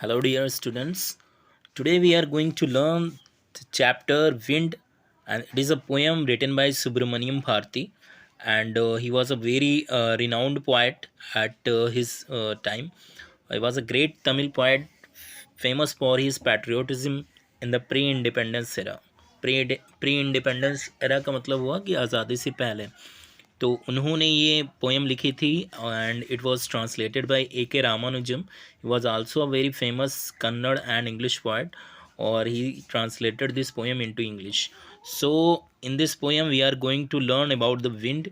Hello, dear students. Today we are going to learn the chapter Wind, and it is a poem written by Subramaniam Bharati. And he was a very renowned poet at his time. He was a great Tamil poet, famous for his patriotism in the pre-independence era. Pre-independence era का मतलब हुआ कि आज़ादी से पहले तो उन्होंने ये पोएम लिखी थी and it was translated by A K Ramanujam. He was also a very famous Kannada and English poet और he translated this poem into English. So in this poem we are going to learn about the wind.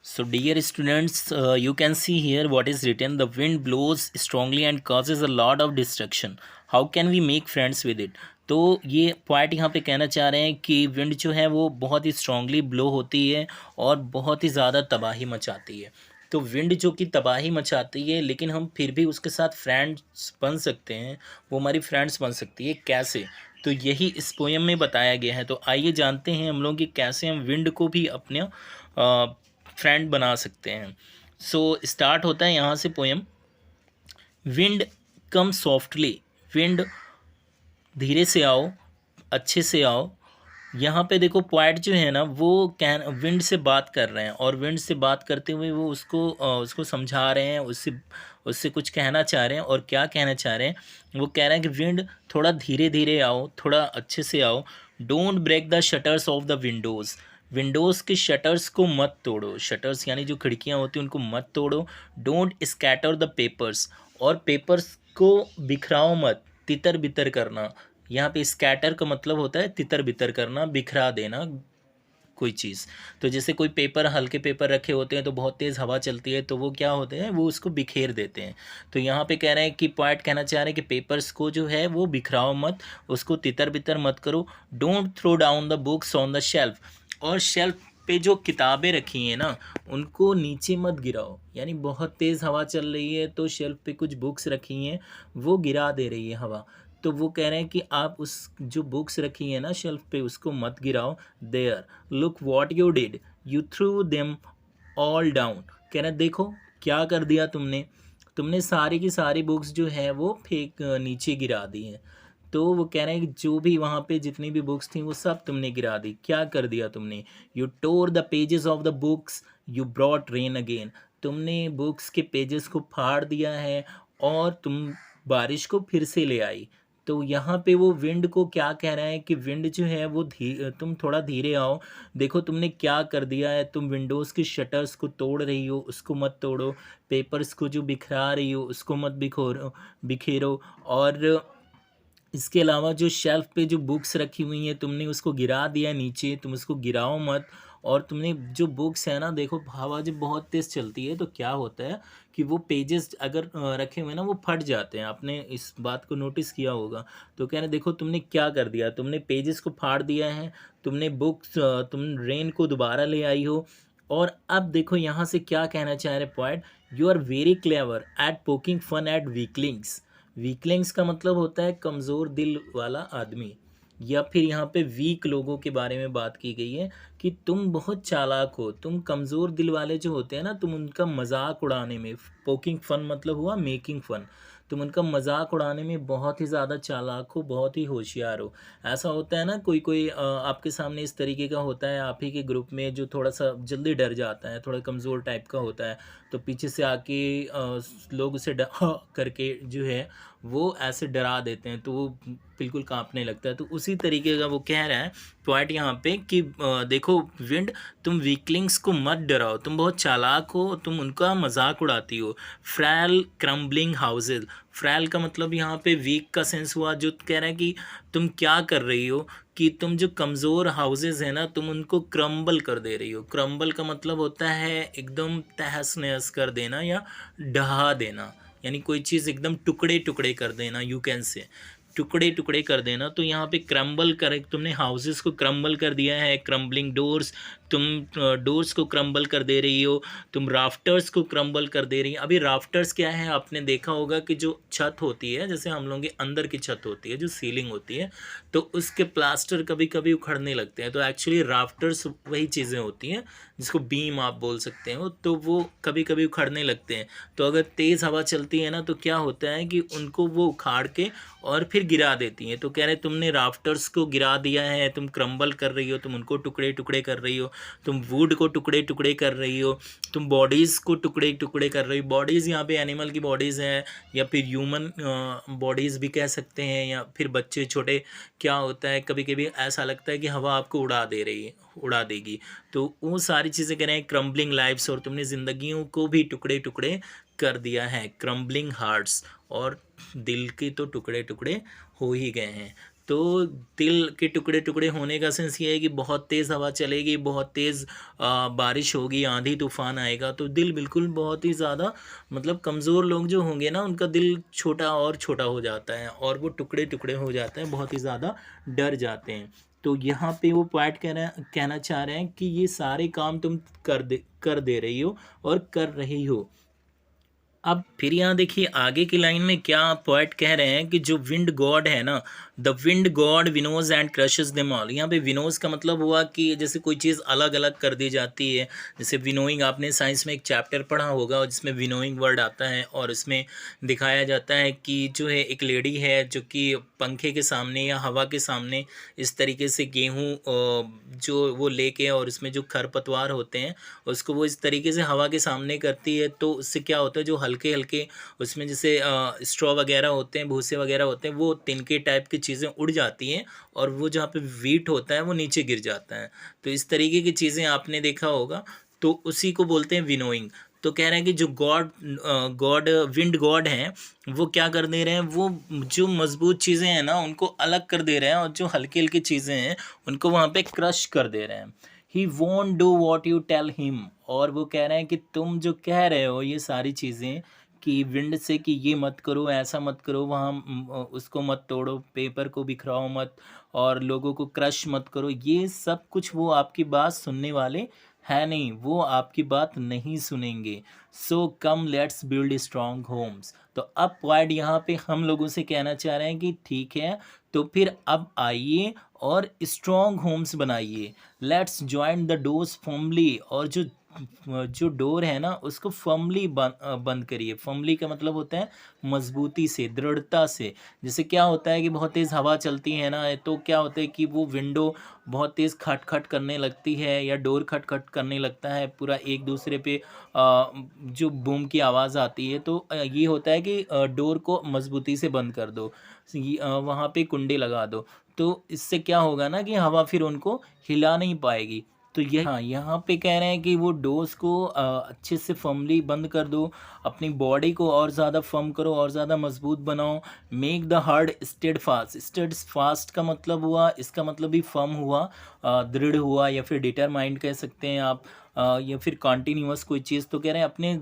So, dear students, you can see here what is written. The wind blows strongly and causes a lot of destruction. How can we make friends with it? तो ये point यहाँ पे कहना चाह रहे हैं कि wind जो है वो बहुत ही स्ट्रांगली ब्लो होती है और बहुत ही ज़्यादा तबाही मचाती है. तो विंड जो कि तबाही मचाती है लेकिन हम फिर भी उसके साथ फ्रेंड्स बन सकते हैं, वो हमारी फ्रेंड्स बन सकती है. कैसे? तो यही इस पोएम में बताया गया है. तो आइए जानते हैं हम लोग कि कैसे हम विंड को भी अपने फ्रेंड बना सकते हैं. सो स्टार्ट होता है यहाँ से पोएम. विंड कम सॉफ्टली. विंड धीरे से आओ, अच्छे से आओ. यहाँ पे देखो पोएट जो है ना वो विंड से बात कर रहे हैं और विंड से बात करते हुए वो उसको समझा रहे हैं, उससे उससे कुछ कहना चाह रहे हैं. और क्या कहना चाह रहे हैं? वो कह रहे हैं कि विंड थोड़ा धीरे धीरे आओ, थोड़ा अच्छे से आओ. Don't break the shutters of the windows. Windows के शटर्स को मत तोड़ो. शटर्स यानी जो खिड़कियाँ होती हैं उनको मत तोड़ो. Don't scatter the papers. और पेपर्स को बिखराओ मत, तितर बितर करना. यहाँ पे स्कैटर का मतलब होता है तितर बितर करना, बिखरा देना कोई चीज़. तो जैसे कोई पेपर, हल्के पेपर रखे होते हैं तो बहुत तेज़ हवा चलती है तो वो क्या होते हैं, वो उसको बिखेर देते हैं. तो यहाँ पे कह रहे हैं कि पॉइंट कहना चाह रहे हैं कि पेपर्स को जो है वो बिखराओ मत, उसको तितर बितर मत करो. Don't throw down the books on the shelf. और शेल्फ पे जो किताबें रखी हैं ना उनको नीचे मत गिराओ. यानी बहुत तेज़ हवा चल रही है तो शेल्फ पे कुछ बुक्स रखी हैं वो गिरा दे रही है हवा. तो वो कह रहे हैं कि आप उस जो बुक्स रखी हैं ना शेल्फ पे उसको मत गिराओ. There look what you did, you threw them all down. कह रहे हैं देखो क्या कर दिया तुमने. तुमने सारी की सारी बुक्स जो है वो फेंक नीचे गिरा दी हैं. तो वो कह रहे हैं कि जो भी वहाँ पे जितनी भी बुक्स थी वो सब तुमने गिरा दी. क्या कर दिया तुमने? You tore the pages of the books, you brought rain again. तुमने बुक्स के पेजेस को फाड़ दिया है और तुम बारिश को फिर से ले आई. तो यहाँ पे वो विंड को क्या कह रहा है कि विंड जो है वो तुम थोड़ा धीरे आओ. देखो तुमने क्या कर दिया है. तुम विंडोज़ की शटर्स को तोड़ रही हो, उसको मत तोड़ो. पेपर्स को जो बिखरा रही हो उसको मत बिखेरो. और इसके अलावा जो शेल्फ पे जो बुक्स रखी हुई हैं तुमने उसको गिरा दिया नीचे, तुम उसको गिराओ मत. और तुमने जो बुक्स है ना, देखो हवा जब बहुत तेज़ चलती है तो क्या होता है कि वो पेजेस अगर रखे हुए ना वो फट जाते हैं. आपने इस बात को नोटिस किया होगा. तो कह रहे देखो तुमने क्या कर दिया, तुमने पेजेस को फाड़ दिया है. तुमने बुक्स, तुम रेन को दोबारा ले आई हो. और अब देखो यहाँ से क्या कहना चाह रहे point. You are very clever at poking fun at weaklings. Weaklings का मतलब होता है कमज़ोर दिल वाला आदमी, या फिर यहाँ पे वीक लोगों के बारे में बात की गई है कि तुम बहुत चालाक हो. तुम कमज़ोर दिल वाले जो होते हैं ना, तुम उनका मजाक उड़ाने में, पोकिंग फन मतलब हुआ मेकिंग फ़न, तुम उनका मजाक उड़ाने में बहुत ही ज़्यादा चालाक हो, बहुत ही होशियार हो. ऐसा होता है ना, कोई कोई आपके सामने इस तरीके का होता है आप ही के ग्रुप में जो थोड़ा सा जल्दी डर जाता है, थोड़ा कमज़ोर टाइप का होता है. तो पीछे से आके लोग उसे करके जो है वो ऐसे डरा देते हैं तो वो बिल्कुल कांपने लगता है. तो उसी तरीके का वो कह रहा है पॉइंट यहाँ पे कि देखो विंड, तुम वीकलिंग्स को मत डराओ, तुम बहुत चालाक हो, तुम उनका मजाक उड़ाती हो. फ्रैल क्रम्बलिंग हाउसेज. फ्रैल का मतलब यहाँ पे वीक का सेंस हुआ. जो कह रहा है कि तुम क्या कर रही हो कि तुम जो कमज़ोर हाउसेज हैं ना तुम उनको क्रम्बल कर दे रही हो. क्रम्बल का मतलब होता है एकदम तहस नहस कर देना या ढहा देना. यानी कोई चीज़ एकदम टुकड़े टुकड़े कर देना, यू कैन से. टुकड़े टुकड़े कर देना। तो यहाँ पे क्रम्बल कर, तुमने हाउसेस को क्रम्बल कर दिया है, क्रम्बलिंग डोर्स, तुम डोर्स को क्रम्बल कर दे रही हो, तुम राफ्टर्स को क्रम्बल कर दे रही हो। अभी राफ्टर्स क्या है, आपने देखा होगा कि जो छत होती है, जैसे हम लोगों के अंदर की छत होती है, जो सीलिंग होती है, तो उसके प्लास्टर कभी कभी उखड़ने लगते हैं। तो एक्चुअली राफ्टर्स वही चीज़ें होती हैं जिसको बीम आप बोल सकते हो, तो वो कभी कभी उखड़ने लगते हैं। तो अगर तेज़ हवा चलती है ना, तो क्या होता है कि उनको वो उखाड़ के और फिर गिरा देती हैं। तो कह रहे तुमने राफ्टर्स को गिरा दिया है, तुम क्रम्बल कर रही हो, तुम उनको टुकड़े टुकड़े कर रही हो, तुम वुड को टुकड़े टुकड़े कर रही हो, तुम बॉडीज़ को टुकड़े टुकड़े कर रही हो। बॉडीज़ यहाँ पे एनिमल की बॉडीज़ हैं, या फिर ह्यूमन बॉडीज़ भी कह सकते हैं, या फिर बच्चे छोटे। क्या होता है, कभी कभी ऐसा लगता है कि हवा आपको उड़ा दे रही है, उड़ा देगी। तो वो सारी चीज़ें कह रहे हैं क्रम्बलिंग लाइफ्स, और तुमने ज़िंदगियों को भी टुकड़े टुकड़े कर दिया है, क्रम्बलिंग हार्ट्स, और दिल के तो टुकड़े टुकड़े हो ही गए हैं। तो दिल के टुकड़े टुकड़े होने का सेंस ये है कि बहुत तेज़ हवा चलेगी, बहुत तेज़ बारिश होगी, आंधी तूफान आएगा, तो दिल बिल्कुल बहुत ही ज़्यादा, मतलब कमज़ोर लोग जो होंगे ना, उनका दिल छोटा और छोटा हो जाता है, और वो टुकड़े टुकड़े हो जाते हैं, बहुत ही ज़्यादा डर जाते हैं। तो यहाँ पे वो पोएट कहना चाह रहे हैं कि ये सारे काम तुम कर दे रही हो और कर रही हो। अब फिर यहाँ देखिए आगे की लाइन में क्या पोएट कह रहे हैं कि जो विंड गॉड है ना, the wind god winnows and crushes them all. यहाँ पे विनोज का मतलब हुआ कि जैसे कोई चीज़ अलग अलग कर दी जाती है। जैसे विनोइंग, आपने साइंस में एक चैप्टर पढ़ा होगा जिसमें विनोइंग वर्ड आता है, और इसमें दिखाया जाता है कि जो है एक लेडी है जो कि पंखे के सामने या हवा के सामने इस तरीके से गेहूँ जो वो लेके, और इसमें जो खरपतवार होते हैं उसको वो इस तरीके से हवा के सामने करती है। तो उससे क्या होता है, जो हल्के हल्के उसमें जैसे स्ट्रॉ वगैरह होते हैं, भूसे वगैरह होते हैं, वो तिनके टाइप की चीज़ें उड़ जाती हैं, और वो जहाँ पे वीट होता है वो नीचे गिर जाता है। तो इस तरीके की चीज़ें आपने देखा होगा, तो उसी को बोलते हैं विनोइंग। तो कह रहे हैं कि जो गॉड विंड गॉड हैं, वो क्या कर दे रहे हैं, वो जो मजबूत चीज़ें हैं ना उनको अलग कर दे रहे हैं, और जो हल्की हल्की चीज़ें हैं उनको वहाँ पे क्रश कर दे रहे हैं। He won't do what you tell him. और वो कह रहे हैं कि तुम जो कह रहे हो ये सारी चीज़ें कि विंड से कि ये मत करो, ऐसा मत करो, वहाँ उसको मत तोड़ो, पेपर को बिखराओ मत, और लोगों को क्रश मत करो, ये सब कुछ वो आपकी बात सुनने वाले है नहीं, वो आपकी बात नहीं सुनेंगे। So come let's build strong homes. तो अब पॉइंट यहाँ पे हम लोगों से कहना चाह रहे हैं कि ठीक है, तो फिर अब आइए और स्ट्रॉन्ग होम्स बनाइए। Let's join the doors firmly. और जो जो डोर है ना उसको फर्मली बंद करिए। फर्मली का मतलब होता है मजबूती से, दृढ़ता से। जैसे क्या होता है कि बहुत तेज़ हवा चलती है ना, तो क्या होता है कि वो विंडो बहुत तेज़ खट खट करने लगती है, या डोर खट खट करने लगता है, पूरा एक दूसरे पे जो बूम की आवाज़ आती है। तो ये होता है कि डोर को मजबूती से बंद कर दो, वहाँ पे कुंडी लगा दो। तो इससे क्या होगा ना कि हवा फिर उनको हिला नहीं पाएगी। तो ये हाँ, यहाँ पे कह रहे हैं कि वो डोज को अच्छे से फर्मली बंद कर दो, अपनी बॉडी को और ज़्यादा फर्म करो, और ज़्यादा मजबूत बनाओ। Make the hard steadfast. Steadfast का मतलब हुआ, इसका मतलब भी फर्म हुआ, दृढ़ हुआ, या फिर डिटरमाइंड कह सकते हैं आप, या फिर कॉन्टीन्यूअस कोई चीज़। तो कह रहे हैं अपने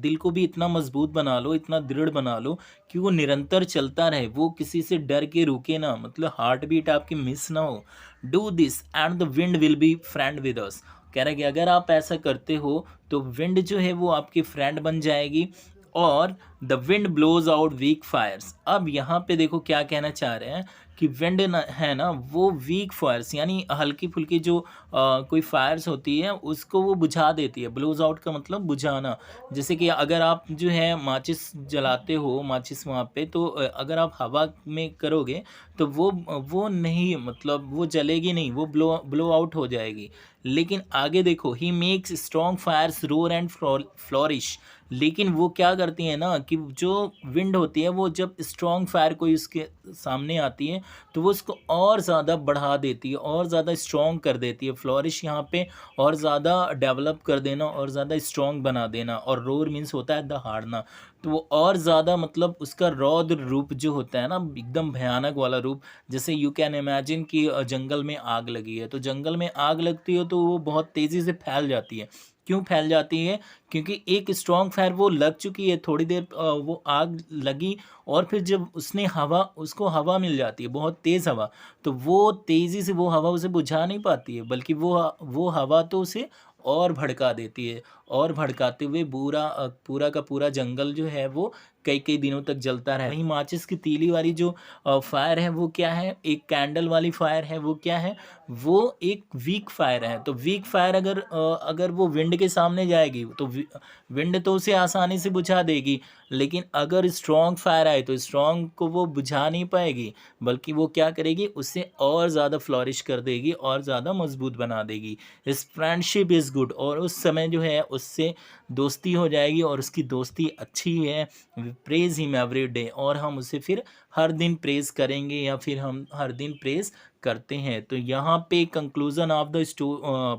दिल को भी इतना मजबूत बना लो, इतना दृढ़ बना लो कि वो निरंतर चलता रहे, वो किसी से डर के रुके ना, मतलब हार्ट बीट आपकी मिस ना हो। Do this and the wind will be friend with us. कह रहा है कि अगर आप ऐसा करते हो तो विंड जो है वो आपकी फ्रेंड बन जाएगी, और the wind blows out weak fires. अब यहाँ पे देखो क्या कहना चाह रहे हैं कि विंड है ना वो वीक फायर्स, यानी हल्की फुल्की जो कोई फायर्स होती है उसको वो बुझा देती है। ब्लोज आउट का मतलब बुझाना। जैसे कि अगर आप जो है माचिस जलाते हो, माचिस वहाँ पे, तो अगर आप हवा में करोगे तो वो नहीं, मतलब वो जलेगी नहीं, वो ब्लो आउट हो जाएगी। लेकिन आगे देखो, he makes strong fires roar and flourish. लेकिन वो क्या करती है ना कि जो विंड होती है वो जब स्ट्रॉन्ग फायर कोई उसके सामने आती है तो वो उसको और ज़्यादा बढ़ा देती है, और ज़्यादा स्ट्रॉन्ग कर देती है। फ्लोरिश यहाँ पे और ज़्यादा डेवलप कर देना, और ज़्यादा स्ट्रॉन्ग बना देना। और रोर मीन्स होता है दहाड़ना। तो वो और ज़्यादा, मतलब उसका रौद्र रूप जो होता है ना, एकदम भयानक वाला रूप। जैसे यू कैन इमेजिन कि जंगल में आग लगी है, तो जंगल में आग लगती है तो वो बहुत तेज़ी से फैल जाती है। क्यों फैल जाती है? क्योंकि एक स्ट्रॉन्ग फायर वो लग चुकी है, थोड़ी देर वो आग लगी और फिर जब उसने हवा उसको हवा मिल जाती है, बहुत तेज़ हवा, तो वो तेज़ी से वो हवा उसे बुझा नहीं पाती है, बल्कि वो हवा तो उसे और भड़का देती है, और भड़काते हुए पूरा का पूरा जंगल जो है वो कई-कई दिनों तक जलता रहा। वहीं माचिस की तीली वाली जो फायर है वो क्या है? एक कैंडल वाली फायर है, वो क्या है? वो एक वीक फायर है। तो वीक फायर अगर वो विंड के सामने जाएगी तो विंड तो उसे आसानी से बुझा देगी, लेकिन अगर स्ट्रॉन्ग फायर आए तो स्ट्रॉन्ग को वो बुझा नहीं पाएगी, बल्कि वो क्या करेगी? उसे और ज़्यादा फ्लॉरिश कर देगी और ज़्यादा मजबूत बना देगी। इस फ्रेंडशिप इज़ गुड, और उस समय जो है उससे दोस्ती हो जाएगी, और उसकी दोस्ती अच्छी है। We praise him every day, और हम उसे फिर हर दिन प्रेज़ करेंगे, या फिर हम हर दिन प्रेज़ करते हैं। तो यहाँ पे कंक्लूज़न ऑफ द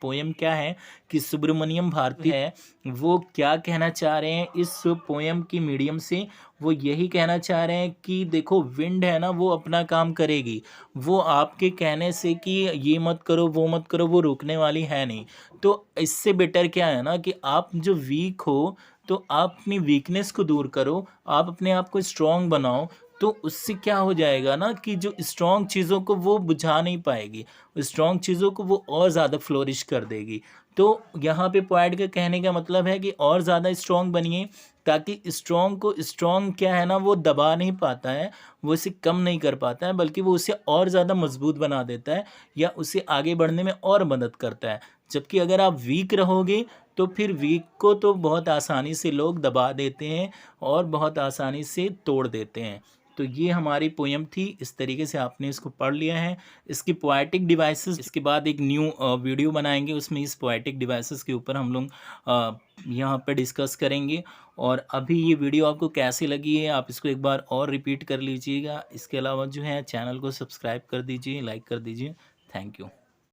पोएम क्या है कि सुब्रमण्यम भारती है, वो क्या कहना चाह रहे हैं इस पोएम की मीडियम से? वो यही कहना चाह रहे हैं कि देखो, विंड है ना, वो अपना काम करेगी। वो आपके कहने से कि ये मत करो, वो मत करो, वो रुकने वाली है नहीं। तो इससे बेटर क्या है ना कि आप जो वीक हो, तो आप अपनी वीकनेस को दूर करो, आप अपने आप को स्ट्रॉन्ग बनाओ। तो उससे क्या हो जाएगा ना कि जो स्ट्रॉन्ग चीज़ों को वो बुझा नहीं पाएगी, स्ट्रॉन्ग चीज़ों को वो और ज़्यादा फ्लोरिश कर देगी। तो यहाँ पे पोएट के कहने का मतलब है कि और ज़्यादा स्ट्रॉन्ग बनिए, ताकि स्ट्रॉन्ग क्या है ना, वो दबा नहीं पाता है, वो इसे कम नहीं कर पाता है, बल्कि वो उसे और ज़्यादा मजबूत बना देता है, या उसे आगे बढ़ने में और मदद करता है। जबकि अगर आप वीक रहोगे, तो फिर वीक को तो बहुत आसानी से लोग दबा देते हैं और बहुत आसानी से तोड़ देते हैं। तो ये हमारी पोएम थी, इस तरीके से आपने इसको पढ़ लिया है। इसकी पोएटिक डिवाइसेस, इसके बाद एक न्यू वीडियो बनाएंगे, उसमें इस पोएटिक डिवाइसेस के ऊपर हम लोग यहाँ पे डिस्कस करेंगे। और अभी ये वीडियो आपको कैसी लगी है, आप इसको एक बार और रिपीट कर लीजिएगा। इसके अलावा जो है चैनल को सब्सक्राइब कर दीजिए, लाइक कर दीजिए। Thank you.